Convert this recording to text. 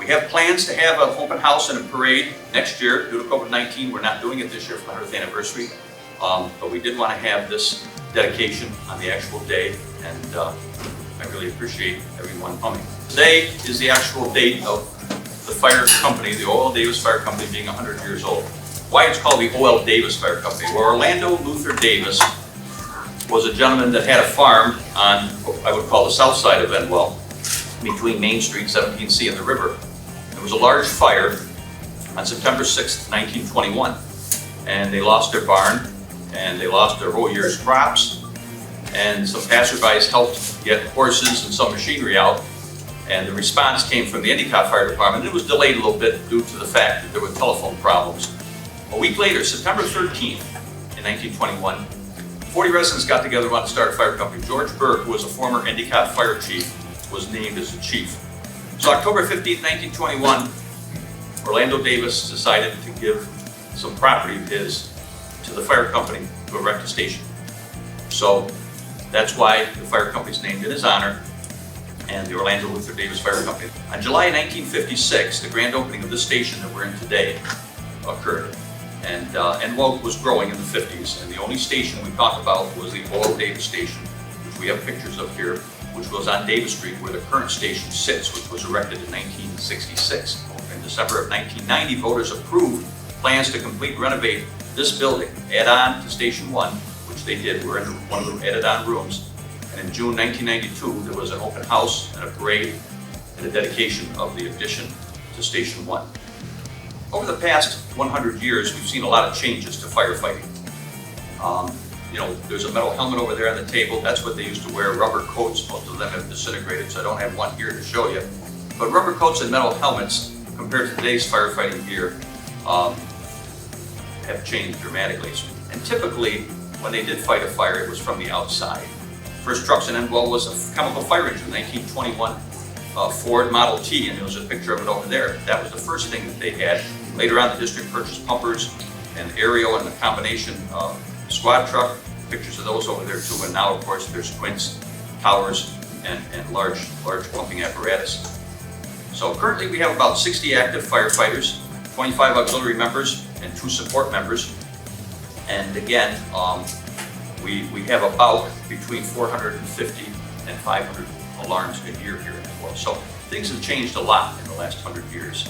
We have plans to have an open house and a parade next year. Due to COVID-19, we're not doing it this year for the 100th anniversary, but we did want to have this dedication on the actual day, and I really appreciate everyone coming. Today is the actual date of the fire company, the O.L. Davis Fire Company, being 100 years old. Why it's called the O.L. Davis Fire Company? Well, Orlando Luther Davis was a gentleman that had a farm on what I would call the south side of Endwell, between Main Street, 17C, and the river. There was a large fire on September 6th, 1921, and they lost their barn, and they lost their whole year's crops, and some passerbys helped get horses and some machinery out, and the response came from the Endicott Fire Department. It was delayed a little bit due to the fact that there were telephone problems. A week later, September 13th, in 1921, 40 residents got together and wanted to start a fire company. George Burke, who was a former Endicott fire chief, was named as the chief. So October 15th, 1921, Orlando Davis decided to give some property of his to the fire company to erect a station. So that's why the fire company is named in his honor, and the Orlando Luther Davis Fire Company. On July 1956, the grand opening of this station that we're in today occurred. And Endwell was growing in the 50s, and the only station we talked about was the O.L. Davis station, which we have pictures of here, which was on Davis Street where the current station sits, which was erected in 1966. In December of 1990, voters approved plans to complete renovate this building, add on to Station 1, which they did. We're in one of the added on rooms. And in June 1992, there was an open house and a parade and a dedication of the addition to Station 1. Over the past 100 years, we've seen a lot of changes to firefighting. There's a metal helmet over there on the table. That's what they used to wear. Rubber coats, most of them have disintegrated, so I don't have one here to show you. But rubber coats and metal helmets, compared to today's firefighting gear, have changed dramatically. And typically, when they did fight a fire, it was from the outside. First trucks in Endwell was a chemical fire engine, 1921 Ford Model T, and there was a picture of it over there. That was the first thing that they had. Later on, the district purchased pumpers and aerial and a combination squad truck, pictures of those over there too. And now, of course, there's quints, towers, and large pumping apparatus. So currently we have about 60 active firefighters, 25 auxiliary members, and 2 support members. And again, we have about between 450 and 500 alarms a year here in Endwell. So things have changed a lot in the last 100 years.